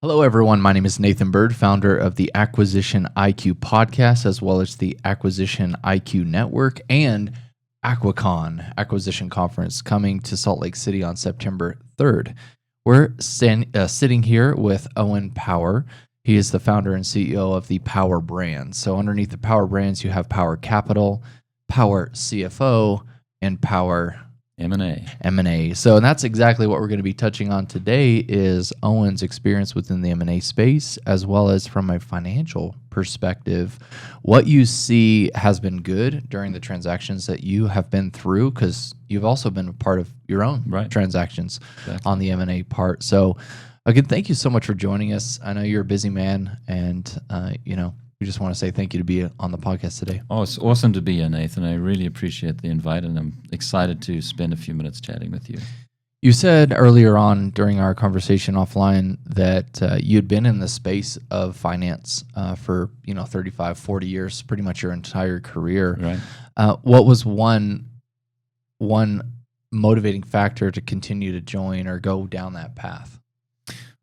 Hello, everyone. My name is Nathan Bird, founder of the Acquisition IQ podcast, as well as the Acquisition IQ Network and AquaCon Acquisition Conference coming to Salt Lake City on September 3rd. We're sitting here with Owen Power. He is the founder and CEO of the Power Brand. So underneath the Power Brands, you have Power Capital, Power CFO, and Power M&A. So that's exactly what we're going to be touching on today is Owen's experience within the M&A space, as well as from a financial perspective, what you see has been good during the transactions that you have been through, because you've also been a part of your own transactions on the M&A part. So again, thank you so much for joining us. I know you're a busy man, and we just want to say thank you to be on the podcast today. Oh, it's awesome to be here, Nathan. I really appreciate the invite, and I'm excited to spend a few minutes chatting with you. You said earlier on during our conversation offline that you'd been in the space of finance for 35, 40 years, pretty much your entire career. Right. What was one motivating factor to continue to join or go down that path?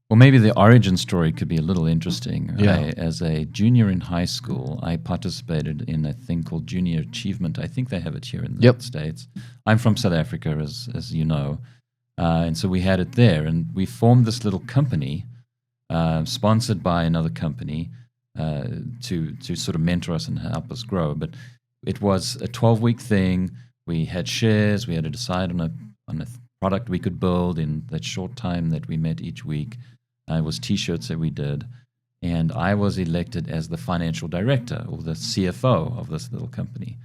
Well, maybe the origin story could be a little interesting. Yeah. As a junior in high school, I participated in a thing called Junior Achievement. I think they have it here in the States. I'm from South Africa, as you know. And so we had it there. And we formed this little company sponsored by another company to sort of mentor us and help us grow. But it was a 12-week thing. We had shares. We had to decide on a product we could build in that short time that we met each week. It was T-shirts that we did, and I was elected as the financial director or the CFO of this little company.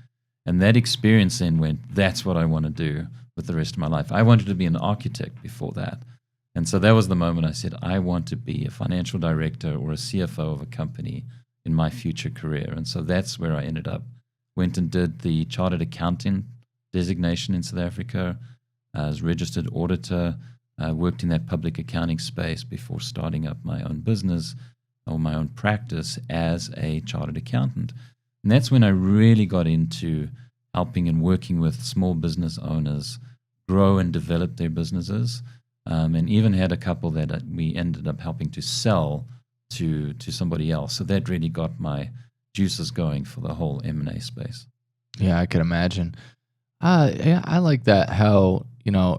And that experience then went, that's what I want to do with the rest of my life. I wanted to be an architect before that. And so that was the moment I said, I want to be a financial director or a CFO of a company in my future career. And so that's where I ended up. Went and did the chartered accountant designation in South Africa, as registered auditor, worked in that public accounting space before starting up my own business or my own practice as a chartered accountant. And that's when I really got into helping and working with small business owners grow and develop their businesses, and even had a couple that we ended up helping to sell to somebody else. So that really got my juices going for the whole M&A space. Yeah, I could imagine. Yeah, I like that, how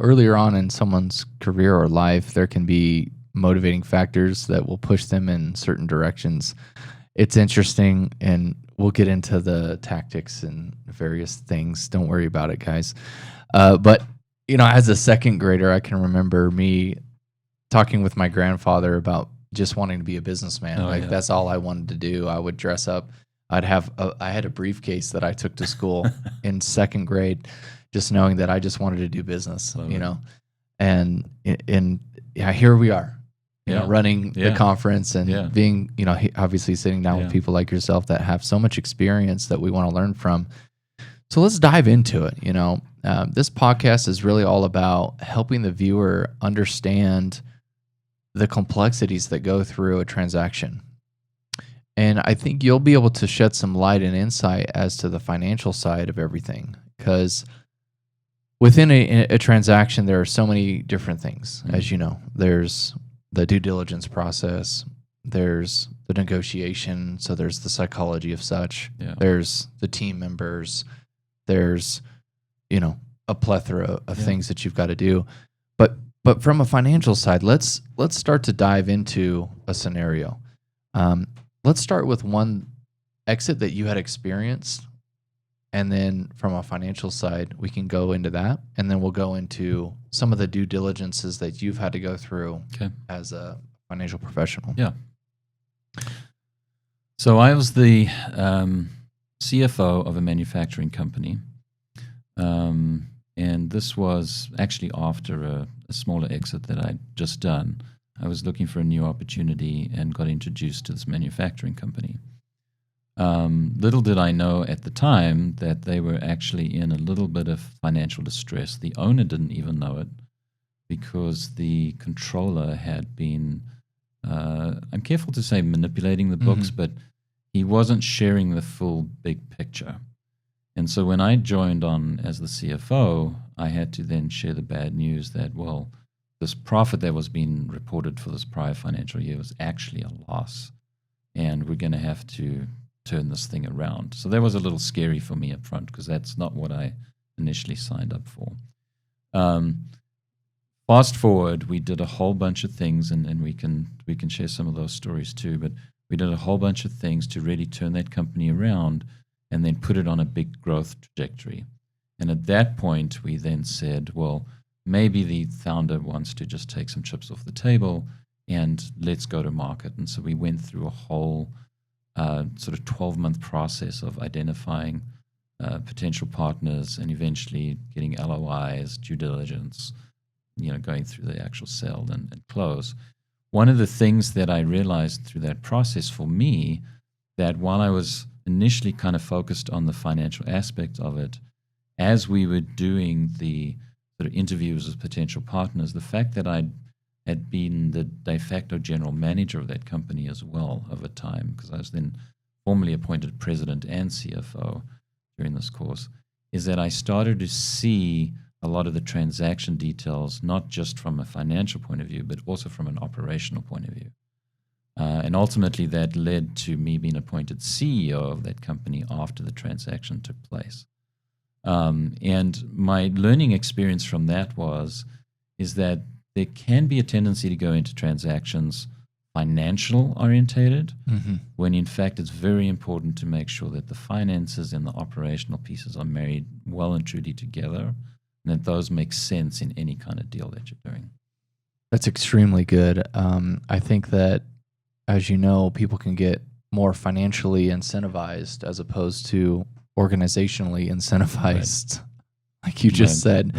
earlier on in someone's career or life, there can be motivating factors that will push them in certain directions. It's interesting, and we'll get into the tactics and various things. Don't worry about it, guys. But, as a second grader, I can remember me talking with my grandfather about just wanting to be a businessman. That's all I wanted to do. I would dress up. I had a briefcase that I took to school in second grade, just knowing that I just wanted to do business, and here we are, running the conference and being, obviously sitting down with people like yourself that have so much experience that we want to learn from. So let's dive into it. This podcast is really all about helping the viewer understand the complexities that go through a transaction. And I think you'll be able to shed some light and insight as to the financial side of everything, because within a transaction, there are so many different things. As you know, there's the due diligence process, there's the negotiation, so there's the psychology of such, there's the team members, there's a plethora of things that you've got to do. But from a financial side, let's start to dive into a scenario. Let's start with one exit that you had experienced, and then from a financial side, we can go into that, and then we'll go into some of the due diligences that you've had to go through as a financial professional. Yeah. So I was the CFO of a manufacturing company, and this was actually after a smaller exit that I'd just done. I was looking for a new opportunity and got introduced to this manufacturing company. Little did I know at the time that they were actually in a little bit of financial distress. The owner didn't even know it because the controller had been, I'm careful to say manipulating the books, but he wasn't sharing the full big picture. And so when I joined on as the CFO, I had to then share the bad news that, well, this profit that was being reported for this prior financial year was actually a loss, and we're going to have to turn this thing around. So that was a little scary for me up front, because that's not what I initially signed up for. Fast forward, we did a whole bunch of things, and we can share some of those stories too, but we did a whole bunch of things to really turn that company around and then put it on a big growth trajectory. And at that point, we then said, well, maybe the founder wants to just take some chips off the table and let's go to market. And so we went through a whole sort of 12-month process of identifying potential partners and eventually getting LOIs, due diligence, going through the actual sale and close. One of the things that I realized through that process for me, that while I was initially kind of focused on the financial aspect of it, as we were doing the sort of interviews with potential partners, the fact that I had been the de facto general manager of that company as well over time, because I was then formally appointed president and CFO during this course, is that I started to see a lot of the transaction details, not just from a financial point of view, but also from an operational point of view. And ultimately, that led to me being appointed CEO of that company after the transaction took place. And my learning experience from that is that there can be a tendency to go into transactions financial orientated, when in fact it's very important to make sure that the finances and the operational pieces are married well and truly together, and that those make sense in any kind of deal that you're doing. That's extremely good. I think that, as you know, people can get more financially incentivized as opposed to organizationally incentivized, like you just said.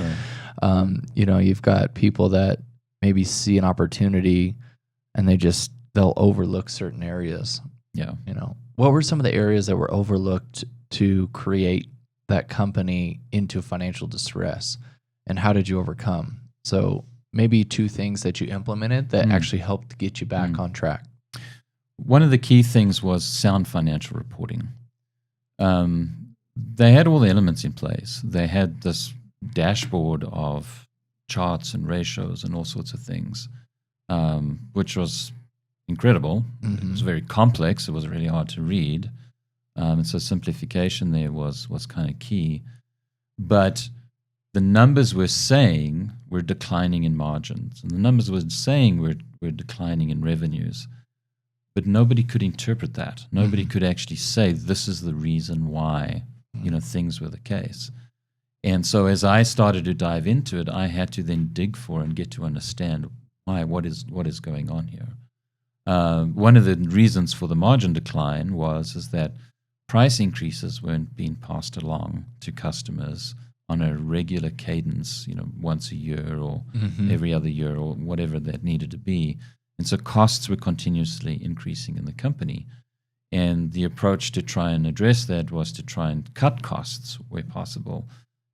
Right. You've got people that maybe see an opportunity and they'll overlook certain areas. Yeah. What were some of the areas that were overlooked to create that company into financial distress, and how did you overcome? So maybe 2 things that you implemented that actually helped get you back on track. One of the key things was sound financial reporting. They had all the elements in place. They had this dashboard of charts and ratios and all sorts of things, which was incredible. It was very complex. It was really hard to read. And so simplification there was kind of key. But the numbers were saying we're declining in margins, and the numbers were saying we're declining in revenues. But nobody could interpret that. Nobody could actually say this is the reason why things were the case. And so as I started to dive into it, I had to then dig for and get to understand what is going on here. One of the reasons for the margin decline is that price increases weren't being passed along to customers on a regular cadence, once a year or every other year or whatever that needed to be. And so costs were continuously increasing in the company. And the approach to try and address that was to try and cut costs where possible.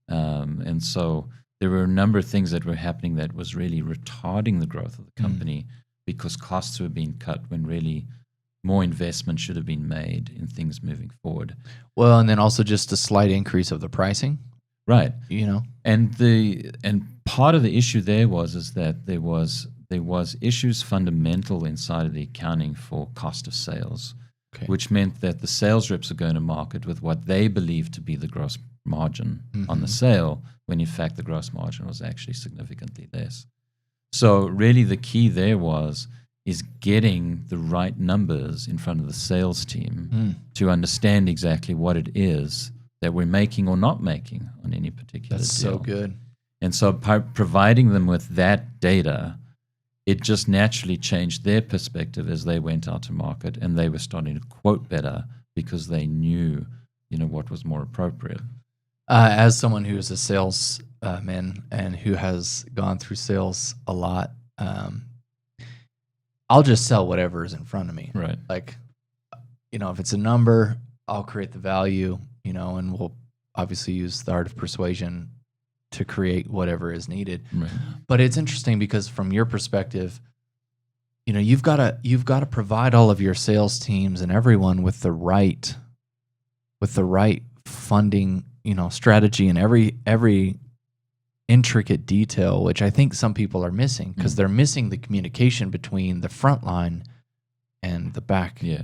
And so there were a number of things that were happening that was really retarding the growth of the company because costs were being cut when really more investment should have been made in things moving forward. Well, and then also just a slight increase of the pricing. Right. And part of the issue there was that there was issues fundamental inside of the accounting for cost of sales, which meant that the sales reps are going to market with what they believe to be the gross margin on the sale, when in fact the gross margin was actually significantly less. So really the key there is getting the right numbers in front of the sales team to understand exactly what it is that we're making or not making on any particular deal. That's so good. And so by providing them with that data, it just naturally changed their perspective as they went out to market, and they were starting to quote better because they knew, what was more appropriate. As someone who is a salesman and who has gone through sales a lot, I'll just sell whatever is in front of me. Right. Like, if it's a number, I'll create the value, and we'll obviously use the art of persuasion to create whatever is needed. Right. But it's interesting because from your perspective, you've got to provide all of your sales teams and everyone with the right funding, strategy and every intricate detail, which I think some people are missing because they're missing the communication between the front line and the back. Yeah.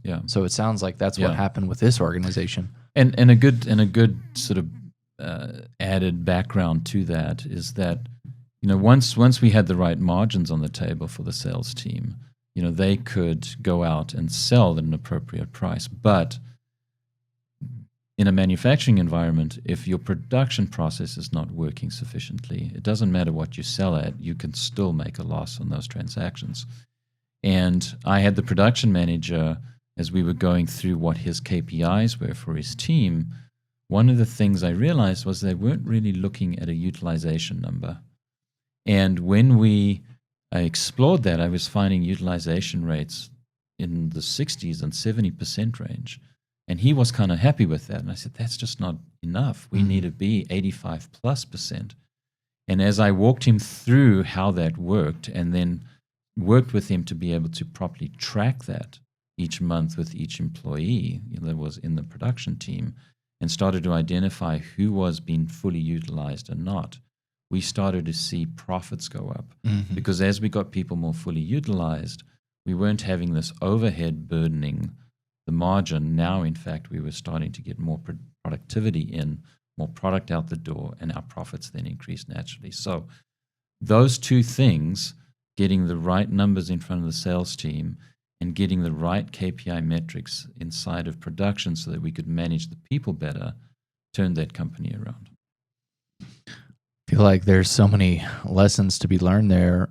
Yeah. So it sounds like that's what happened with this organization. And a good sort of added background to that is that, once we had the right margins on the table for the sales team, they could go out and sell at an appropriate price. But in a manufacturing environment, if your production process is not working sufficiently, it doesn't matter what you sell at, you can still make a loss on those transactions. And I had the production manager, as we were going through what his KPIs were for his team, one of the things I realized was they weren't really looking at a utilization number. And when we explored that, I was finding utilization rates in the 60s and 70% range. And he was kind of happy with that. And I said, that's just not enough. We need to be 85+%. And as I walked him through how that worked and then worked with him to be able to properly track that each month with each employee that was in the production team and started to identify who was being fully utilized and not, we started to see profits go up. Because as we got people more fully utilized, we weren't having this overhead burdening the margin. Now, in fact, we were starting to get more productivity in, more product out the door, and our profits then increased naturally. So those two things, getting the right numbers in front of the sales team and getting the right KPI metrics inside of production so that we could manage the people better, turned that company around. I feel like there's so many lessons to be learned there.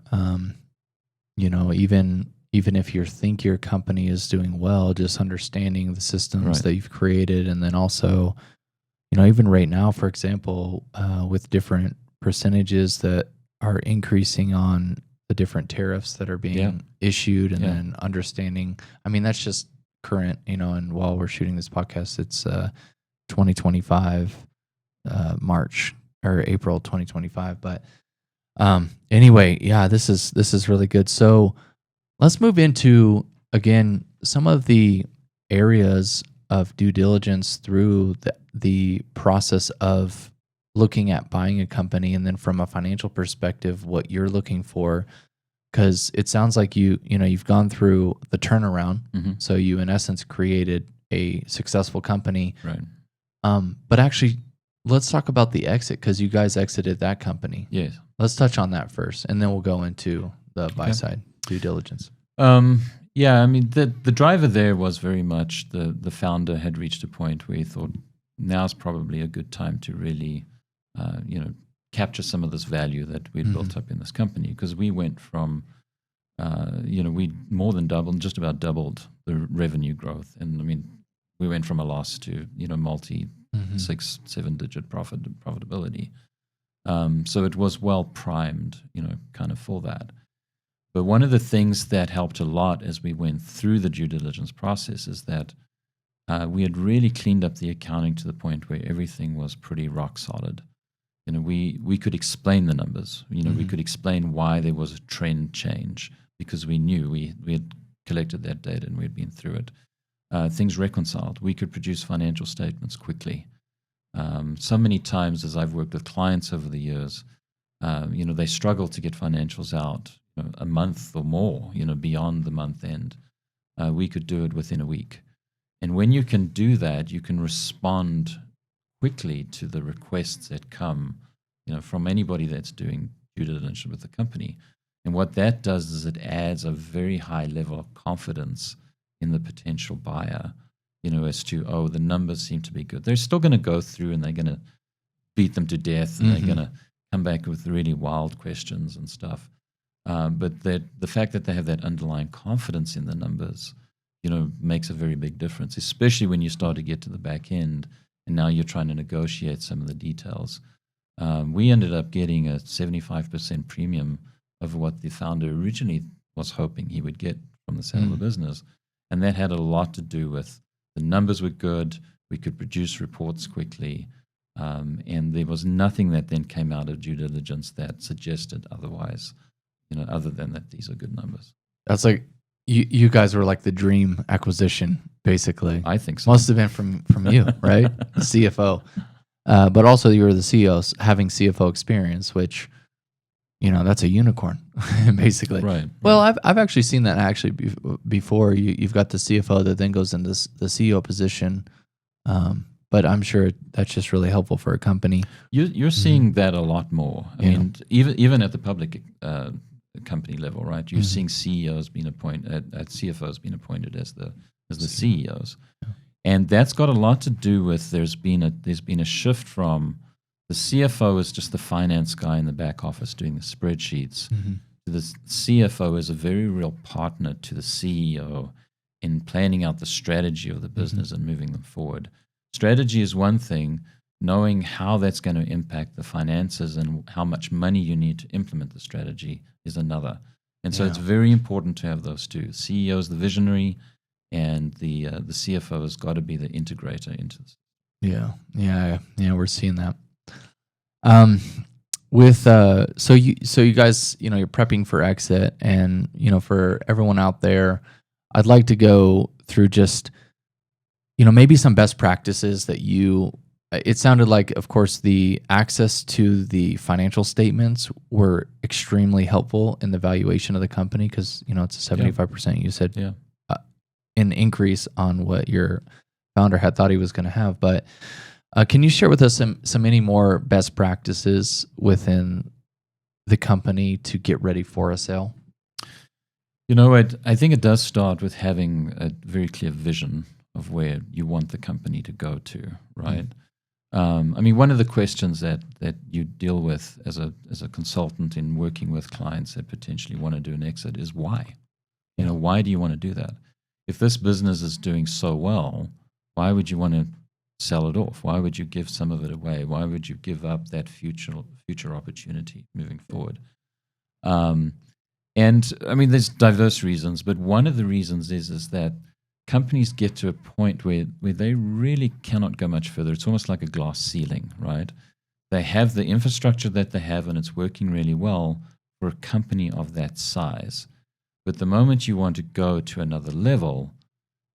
Even if you think your company is doing well, just understanding the systems that you've created, and then also, even right now, for example, with different percentages that are increasing on the different tariffs that are being issued, and then understanding. I mean, that's just current, and while we're shooting this podcast, it's 2025 March or April 2025. But anyway, this is really good. So let's move into, again, some of the areas of due diligence through the process of looking at buying a company, and then from a financial perspective, what you're looking for, because it sounds like you've gone through the turnaround. So you, in essence, created a successful company. Right. But actually, let's talk about the exit, because you guys exited that company. Yes. Let's touch on that first, and then we'll go into the buy side due diligence. I mean, the driver there was very much the founder had reached a point where he thought now's probably a good time to really, capture some of this value that we'd built up in this company, because we went from, we more than doubled, just about doubled the revenue growth. And I mean, we went from a loss to, multi 6-7 digit profitability. So it was well primed, kind of for that. But one of the things that helped a lot as we went through the due diligence process is that we had really cleaned up the accounting to the point where everything was pretty rock solid. We could explain the numbers. We could explain why there was a trend change, because we knew we had collected that data and we had been through it. Things reconciled. We could produce financial statements quickly. So many times as I've worked with clients over the years, they struggle to get financials out a month or more, beyond the month end. We could do it within a week. And when you can do that, you can respond quickly to the requests that come, from anybody that's doing due diligence with the company. And what that does is it adds a very high level of confidence in the potential buyer, as to, the numbers seem to be good. They're still going to go through and they're going to beat them to death, and they're going to come back with really wild questions and stuff. But the fact that they have that underlying confidence in the numbers, makes a very big difference, especially when you start to get to the back end and now you're trying to negotiate some of the details. We ended up getting a 75% premium over what the founder originally was hoping he would get from the sale of the business. And that had a lot to do with the numbers were good, we could produce reports quickly, and there was nothing that then came out of due diligence that suggested otherwise, other than that these are good numbers. That's like, you guys were like the dream acquisition, basically. I think so. Must have been from you, right? The CFO. but also you're the CEO, having CFO experience, which that's a unicorn, basically. Right. Well, I've actually seen that before. You've got the CFO that then goes into the CEO position, but I'm sure that's just really helpful for a company. You're seeing that a lot more. I mean, even at the public company level, right? You're seeing CEOs being appointed, CFOs being appointed as the CEOs, and that's got a lot to do with there's been a shift from the CFO is just the finance guy in the back office doing the spreadsheets. The CFO is a very real partner to the CEO in planning out the strategy of the business and moving them forward. Strategy is one thing. Knowing how that's going to impact the finances and how much money you need to implement the strategy is another. And so it's very important to have those two. CEO is the visionary, and the CFO has got to be the integrator into this. Yeah, we're seeing that. So you guys, you're prepping for exit, and for everyone out there, I'd like to go through just maybe some best practices that it sounded like, of course, the access to the financial statements were extremely helpful in the valuation of the company, because it's a 75%, you said, an increase on what your founder had thought he was going to have. But can you share with us some any more best practices within the company to get ready for a sale? I think it does start with having a very clear vision of where you want the company to go to, right? I mean, one of the questions that you deal with as a consultant in working with clients that potentially want to do an exit is why? Why do you want to do that? If this business is doing so well, why would you want to sell it off? Why would you give some of it away? Why would you give up that future opportunity moving forward? And I mean, there's diverse reasons, but one of the reasons is that companies get to a point where they really cannot go much further. It's almost like a glass ceiling, right? They have the infrastructure that they have, and it's working really well for a company of that size. But the moment you want to go to another level,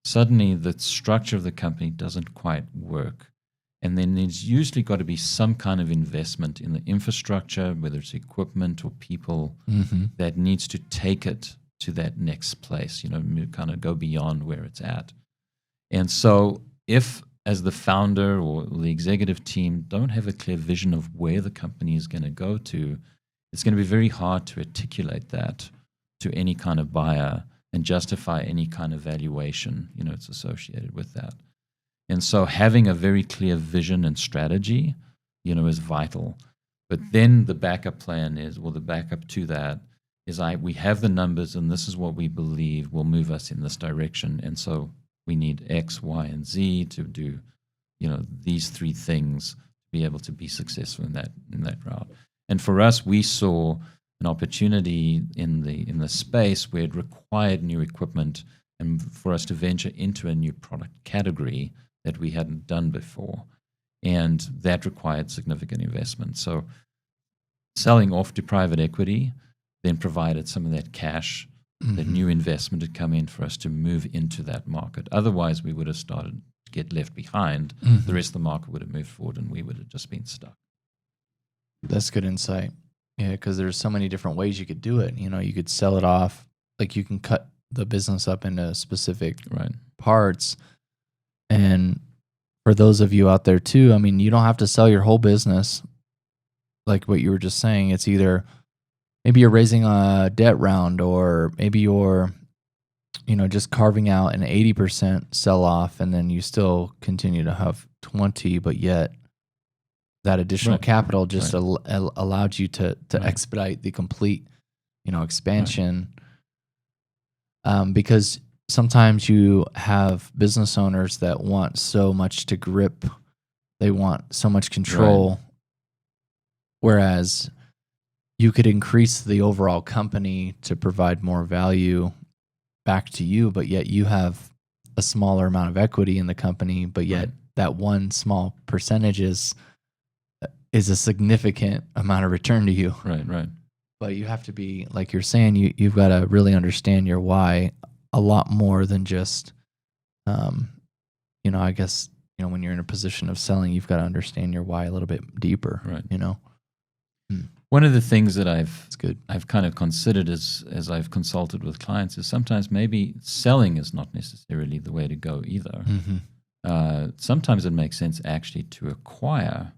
suddenly the structure of the company doesn't quite work. And then there's usually got to be some kind of investment in the infrastructure, whether it's equipment or people, that needs to take it to that next place, kind of go beyond where it's at. And so if, as the founder or the executive team, don't have a clear vision of where the company is going to go to, it's going to be very hard to articulate that to any kind of buyer and justify any kind of valuation, it's associated with that. And so having a very clear vision and strategy, is vital. But then the backup plan is, the backup to that is we have the numbers, and this is what we believe will move us in this direction. And so we need X, Y, and Z to do, these three things to be able to be successful in that route. And for us, we saw an opportunity in the space where it required new equipment, and for us to venture into a new product category that we hadn't done before. And that required significant investment. So selling off to private equity then provided some of that cash, that new investment had come in for us to move into that market. Otherwise, we would have started to get left behind. The rest of the market would have moved forward, and we would have just been stuck. That's good insight. Yeah, because there's so many different ways you could do it. You could sell it off, like you can cut the business up into specific parts. And for those of you out there too, I mean, you don't have to sell your whole business. Like what you were just saying, it's either maybe you're raising a debt round, or maybe you're, just carving out an 80% sell off, and then you still continue to have 20, but yet that additional capital just allowed you to expedite the complete, expansion. Because sometimes you have business owners that want so much to grip, they want so much control, whereas you could increase the overall company to provide more value back to you, but yet you have a smaller amount of equity in the company, but yet that one small percentage is a significant amount of return to you. Right. But you have to be, like you're saying, you've got to really understand your why a lot more than just, I guess, when you're in a position of selling, you've got to understand your why a little bit deeper, Right. One of the things that It's good. I've kind of considered as I've consulted with clients is sometimes maybe selling is not necessarily the way to go either. Sometimes it makes sense actually to acquire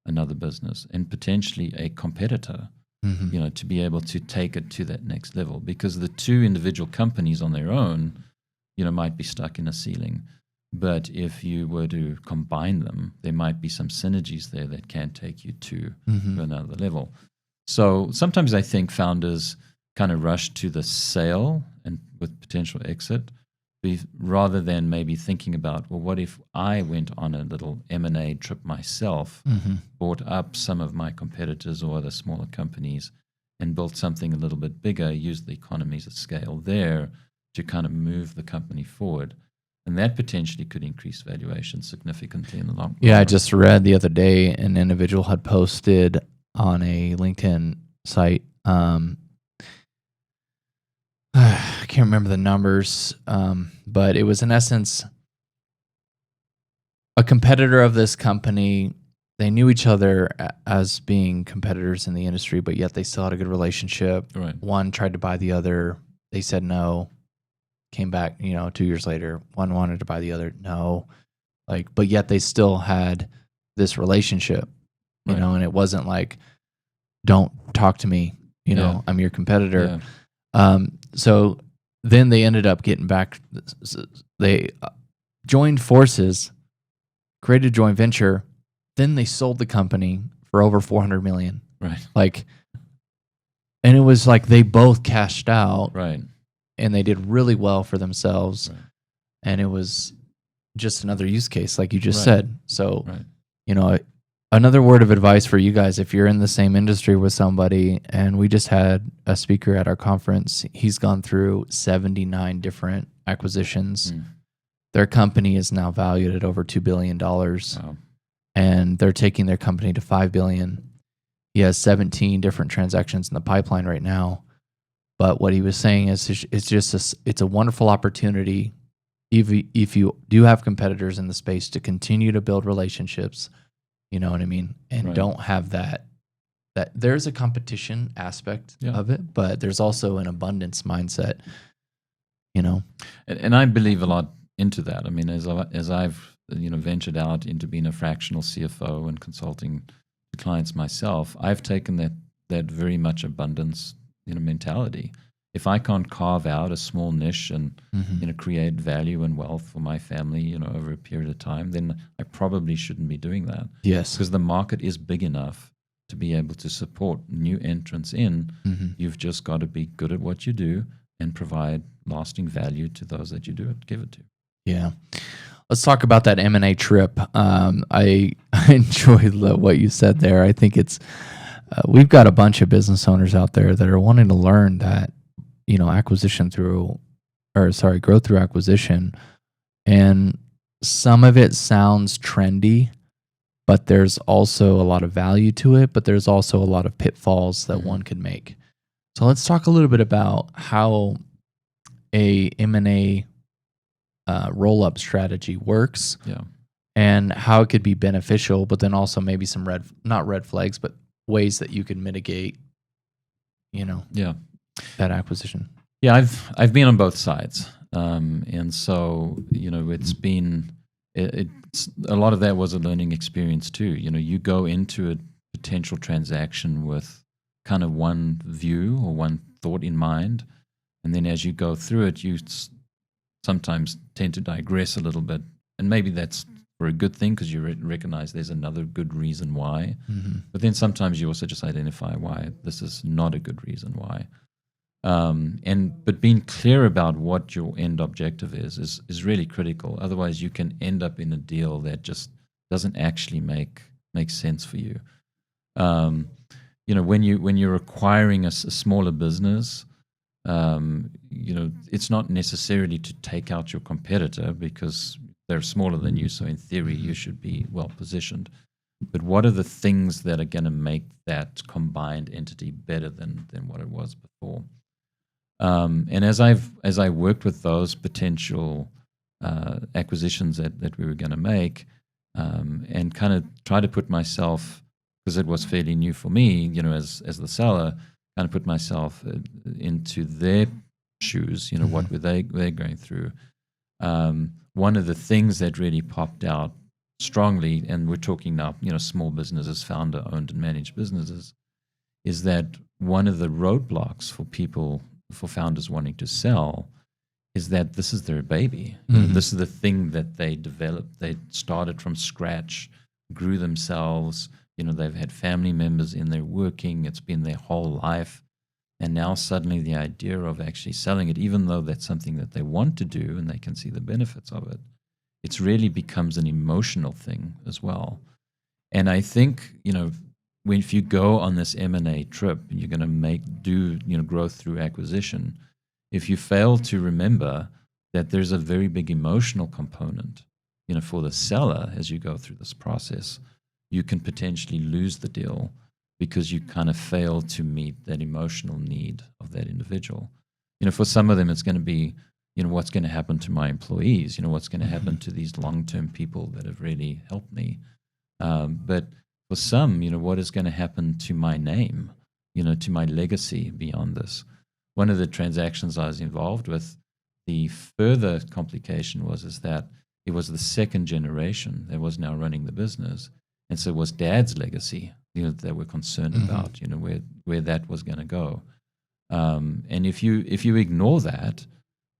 another business and potentially a competitor, to be able to take it to that next level, because the two individual companies on their own, might be stuck in a ceiling. But if you were to combine them, there might be some synergies there that can take you to another level. So sometimes I think founders kind of rush to the sale and with potential exit, rather than maybe thinking about, well, what if I went on a little M&A trip myself, bought up some of my competitors or other smaller companies and built something a little bit bigger, used the economies of scale there to kind of move the company forward. And that potentially could increase valuation significantly in the long run. Yeah, I just read the other day an individual had posted on a LinkedIn site. I can't remember the numbers, but it was in essence a competitor of this company. They knew each other as being competitors in the industry, but yet they still had a good relationship. Right. One tried to buy the other. They said no. Came back, 2 years later. One wanted to buy the other. No. But yet they still had this relationship, Right. and it wasn't like, don't talk to me, I'm your competitor. Yeah. So then they ended up getting back. They joined forces, created a joint venture. Then they sold the company for over $400 million. Right. And it was like they both cashed out. Right. And they did really well for themselves. Right. And it was just another use case, like you just said. So, Right. Another word of advice for you guys, if you're in the same industry with somebody, and we just had a speaker at our conference, he's gone through 79 different acquisitions. Their company is now valued at over $2 billion. Wow. And they're taking their company to $5 billion. He has 17 different transactions in the pipeline right now. But what he was saying is it's a wonderful opportunity if you do have competitors in the space to continue to build relationships, you know what I mean? And don't have that there's a competition aspect of it, but there's also an abundance mindset, And I believe a lot into that. I mean, as I've ventured out into being a fractional CFO and consulting to clients myself, I've taken that very much abundance mentality. If I can't carve out a small niche and create value and wealth for my family over a period of time, then I probably shouldn't be doing that. Yes, because the market is big enough to be able to support new entrants in. You've just got to be good at what you do and provide lasting value to those that you give it to. Yeah. Let's talk about that M&A trip. I enjoyed what you said there. I think it's we've got a bunch of business owners out there that are wanting to learn that, growth through acquisition. And some of it sounds trendy, but there's also a lot of value to it, but there's also a lot of pitfalls that one could make. So let's talk a little bit about how a M&A roll-up strategy works. Yeah. And how it could be beneficial, but then also maybe some not red flags, but ways that you can mitigate, that acquisition. Yeah, I've been on both sides, and so it's been it's a lot of that was a learning experience too. You go into a potential transaction with kind of one view or one thought in mind, and then as you go through it, you sometimes tend to digress a little bit, and maybe that's for a good thing because you recognize there's another good reason why. But then sometimes you also just identify why this is not a good reason why. But being clear about what your end objective is really critical. Otherwise, you can end up in a deal that just doesn't actually make sense for you. When you're acquiring a smaller business, it's not necessarily to take out your competitor because they're smaller than you. So in theory, you should be well positioned. But what are the things that are going to make that combined entity better than what it was before? And as I worked with those potential acquisitions that we were going to make, and kind of try to put myself, because it was fairly new for me, as the seller, kind of put myself into their shoes. What were they're going through? One of the things that really popped out strongly, and we're talking now, small businesses, founder-owned and managed businesses, is that one of the roadblocks for founders wanting to sell is that this is their baby. This is the thing that they developed. They started from scratch, grew themselves. They've had family members in there working. It's been their whole life. And now suddenly the idea of actually selling it, even though that's something that they want to do and they can see the benefits of it, it's really becomes an emotional thing as well. And I think, if you go on this M&A trip and you're going to growth through acquisition, if you fail to remember that there's a very big emotional component, for the seller as you go through this process, you can potentially lose the deal because you kind of fail to meet that emotional need of that individual. For some of them, it's going to be, what's going to happen to my employees? What's going to happen to these long-term people that have really helped me? But for some, what is going to happen to my name, to my legacy beyond this? One of the transactions I was involved with, the further complication is that it was the second generation that was now running the business. And so it was dad's legacy, that we're concerned about, where that was going to go. And if you ignore that,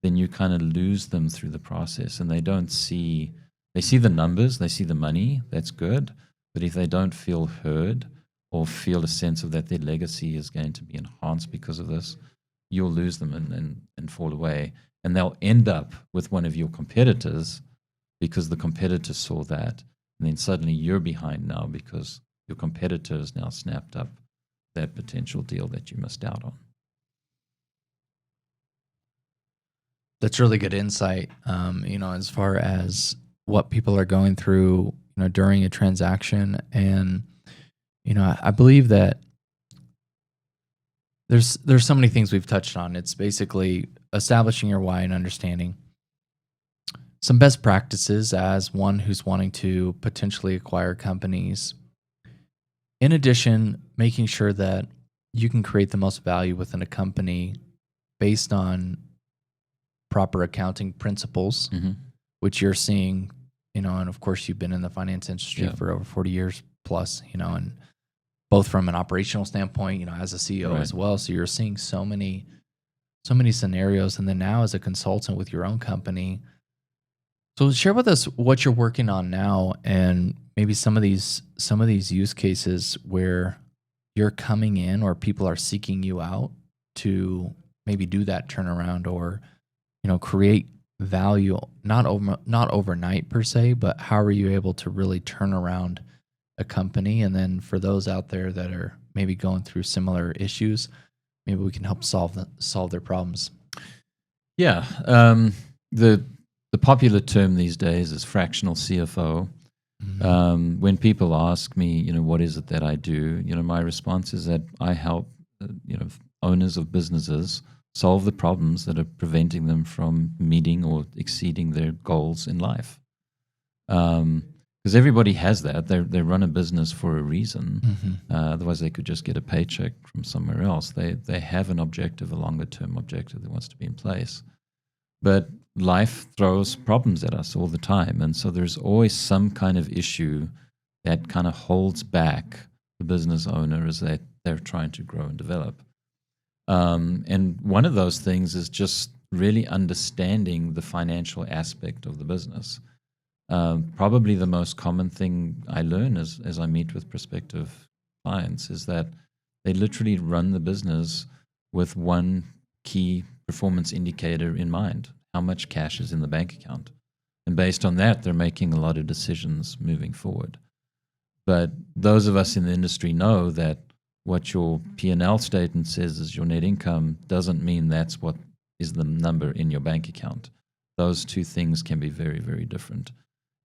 then you kind of lose them through the process, and they see the numbers, they see the money, that's good. But if they don't feel heard or feel a sense of that their legacy is going to be enhanced because of this, you'll lose them and fall away. And they'll end up with one of your competitors because the competitor saw that. And then suddenly you're behind now because your competitor has now snapped up that potential deal that you missed out on. That's really good insight, as far as what people are going through, during a transaction. And, I believe that there's so many things we've touched on. It's basically establishing your why and understanding some best practices as one who's wanting to potentially acquire companies. In addition, making sure that you can create the most value within a company based on proper accounting principles, which you're seeing, and of course you've been in the finance industry for over 40 years plus, and both from an operational standpoint, as a CEO as well. So you're seeing so many scenarios. And then now as a consultant with your own company. So share with us what you're working on now, and maybe some of these use cases where you're coming in or people are seeking you out to maybe do that turnaround or, create value, not overnight per se, but how are you able to really turn around a company? And then for those out there that are maybe going through similar issues, maybe we can help solve their problems. Yeah. The popular term these days is fractional CFO. When people ask me, what is it that I do? My response is that I help, owners of businesses solve the problems that are preventing them from meeting or exceeding their goals in life. Because everybody has that. They run a business for a reason. Otherwise, they could just get a paycheck from somewhere else. They have an objective, a longer-term objective that wants to be in place. But life throws problems at us all the time. And so there's always some kind of issue that kind of holds back the business owner as they're trying to grow and develop. And one of those things is just really understanding the financial aspect of the business. Probably the most common thing I learn as I meet with prospective clients is that they literally run the business with one key performance indicator in mind: how much cash is in the bank account. And based on that, they're making a lot of decisions moving forward. But those of us in the industry know that what your P&L statement says is your net income doesn't mean that's what is the number in your bank account. Those two things can be very, very different.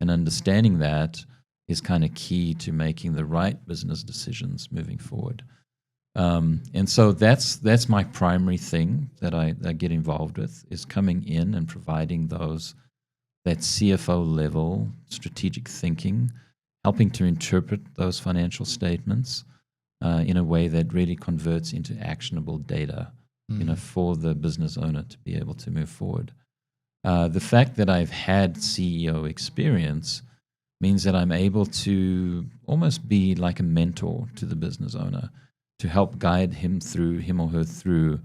And understanding that is kind of key to making the right business decisions moving forward. And so that's my primary thing that I get involved with, is coming in and providing those that CFO level strategic thinking, helping to interpret those financial statements in a way that really converts into actionable data, for the business owner to be able to move forward. The fact that I've had CEO experience means that I'm able to almost be like a mentor to the business owner to help guide him or her through,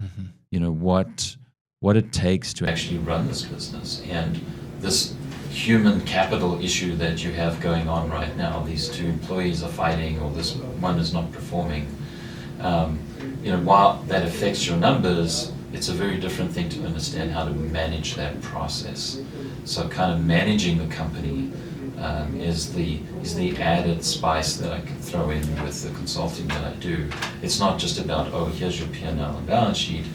what it takes to actually run this business. And this human capital issue that you have going on right now, these two employees are fighting, or this one is not performing, while that affects your numbers, it's a very different thing to understand how to manage that process. So kind of managing the company is the added spice that I can throw in with the consulting that I do. It's not just about, oh, here's your P&L and balance sheet,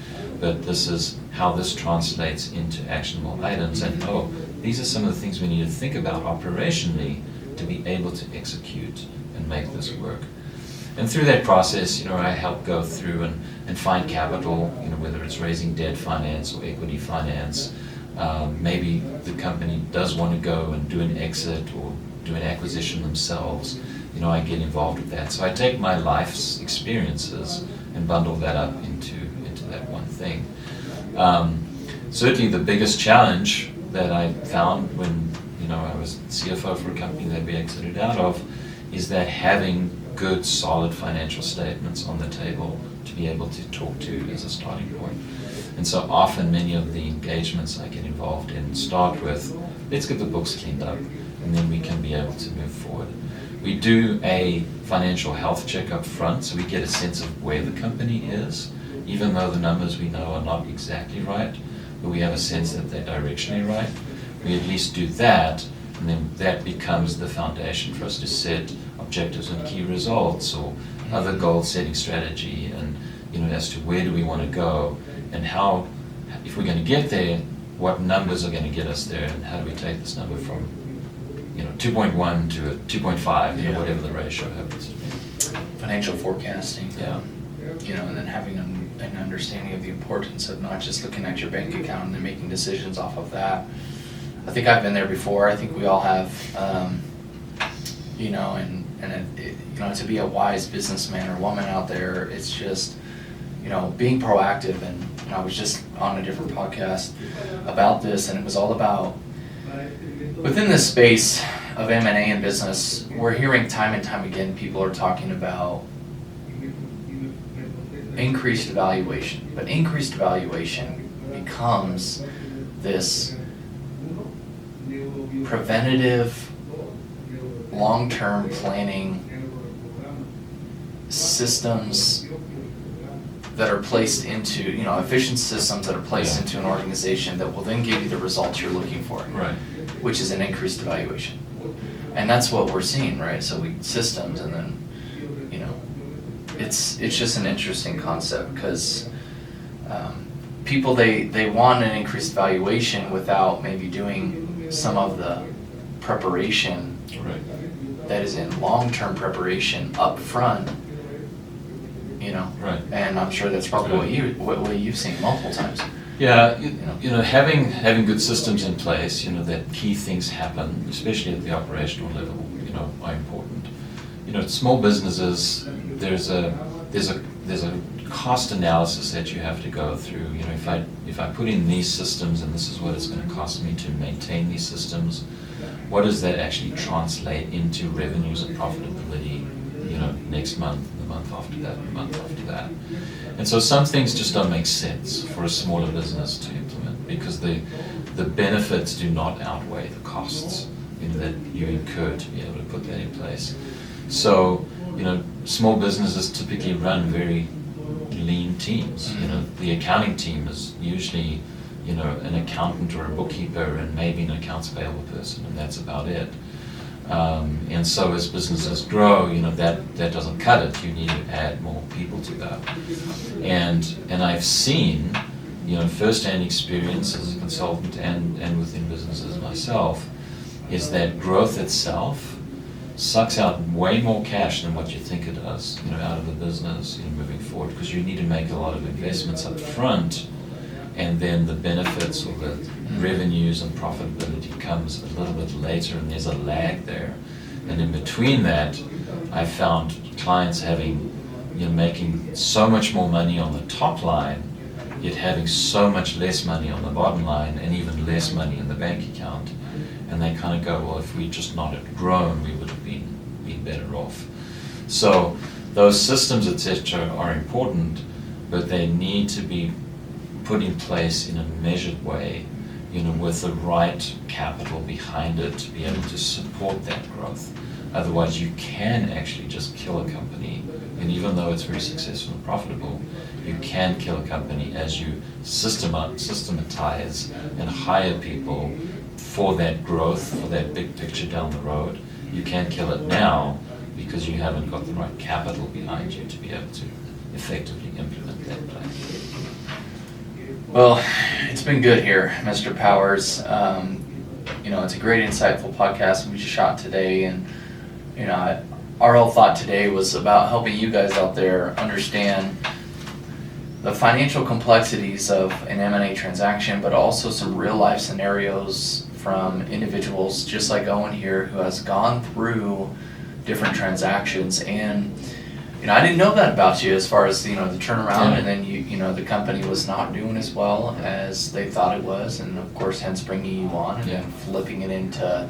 but this is how this translates into actionable items, and these are some of the things we need to think about operationally to be able to execute and make this work. And through that process, I help go through and find capital, whether it's raising debt finance or equity finance. Maybe the company does want to go and do an exit or do an acquisition themselves. I get involved with that. So I take my life's experiences and bundle that up into that one thing. Certainly the biggest challenge that I found when I was CFO for a company that we exited out of is that having good, solid financial statements on the table to be able to talk to as a starting point. And so often many of the engagements I get involved in start with, let's get the books cleaned up, and then we can be able to move forward. We do a financial health check up front, so we get a sense of where the company is, even though the numbers we know are not exactly right, but we have a sense that they're directionally right. We at least do that, and then that becomes the foundation for us to set objectives and key results or other goal-setting strategy, and as to where do we want to go, and how, if we're going to get there, what numbers are going to get us there, and how do we take this number from 2.1 to a 2.5, whatever the ratio happens to be. Financial forecasting. Yeah. And then having an understanding of the importance of not just looking at your bank account and then making decisions off of that. I think I've been there before. I think we all have, to be a wise businessman or woman out there, it's just, being proactive. And I was just on a different podcast about this, and it was all about, within this space of M&A and business, we're hearing time and time again, people are talking about increased valuation, but increased valuation becomes this preventative, long-term planning systems that are placed into, efficient systems that are placed into an organization that will then give you the results you're looking for, Right. which is an increased valuation. And that's what we're seeing, right? So systems, and then, it's just an interesting concept, because people, they want an increased valuation without maybe doing some of the preparation that is in long-term preparation up front, Right. And I'm sure that's probably what you've seen multiple times. Yeah, having good systems in place, that key things happen, especially at the operational level, are important. Small businesses, there's a cost analysis that you have to go through. If I put in these systems and this is what it's going to cost me to maintain these systems, what does that actually translate into revenues and profitability, next month, the month after that, the month after that. And so some things just don't make sense for a smaller business to implement, because the benefits do not outweigh the costs that you incur to be able to put that in place. So, small businesses typically run very lean teams. The accounting team is usually, an accountant or a bookkeeper and maybe an accounts payable person, and that's about it. And so as businesses grow, that doesn't cut it. You need to add more people to that. And I've seen, first-hand experience as a consultant and within businesses myself, is that growth itself sucks out way more cash than what you think it does, out of the business, moving forward, because you need to make a lot of investments up front, and then the benefits or the revenues and profitability comes a little bit later, and there's a lag there. And in between that, I found clients having, making so much more money on the top line, yet having so much less money on the bottom line and even less money in the bank account. And they kind of go, well, if we just not had grown, we would have been better off. So those systems, etc., are important, but they need to be put in place in a measured way, with the right capital behind it to be able to support that growth. Otherwise, you can actually just kill a company, and even though it's very successful and profitable, you can kill a company as you systematize and hire people for that growth, for that big picture down the road. You can't kill it now because you haven't got the right capital behind you to be able to effectively implement that plan. Well, it's been good here, Mr. Powers. It's a great, insightful podcast we shot today, and our whole thought today was about helping you guys out there understand the financial complexities of an M&A transaction, but also some real life scenarios from individuals just like Owen here, who has gone through different transactions. And I didn't know that about you as far as the turnaround, and then the company was not doing as well as they thought it was, and of course hence bringing you on and then flipping it into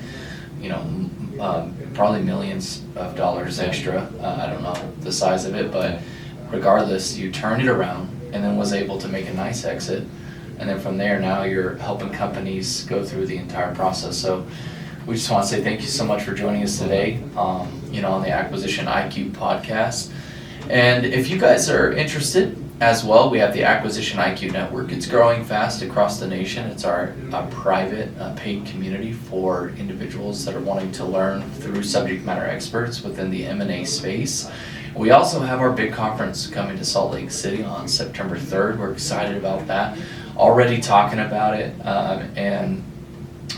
probably millions of dollars extra. I don't know the size of it, but regardless, you turned it around and then was able to make a nice exit, and then from there now you're helping companies go through the entire process. So we just want to say thank you so much for joining us today on the Acquisition IQ podcast. And if you guys are interested as well, we have the Acquisition IQ Network. It's growing fast across the nation. It's our private paid community for individuals that are wanting to learn through subject matter experts within the M&A space. We also have our big conference coming to Salt Lake City on September 3rd. We're excited about that. Already talking about it, and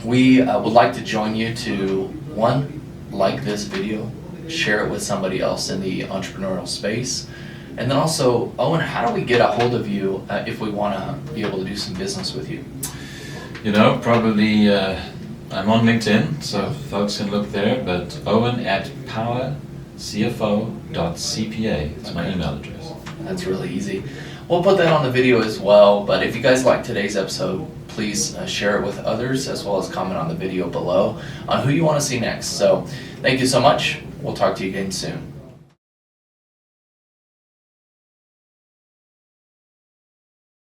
we would like to join you to, one, like this video, share it with somebody else in the entrepreneurial space. And then also, Owen, how do we get a hold of you if we want to be able to do some business with you? Probably I'm on LinkedIn, so folks can look there, but Owen at powercfo.cpa. It's my email address. That's really easy. We'll put that on the video as well, but if you guys like today's episode, please share it with others, as well as comment on the video below on who you want to see next. So thank you so much. We'll talk to you again soon.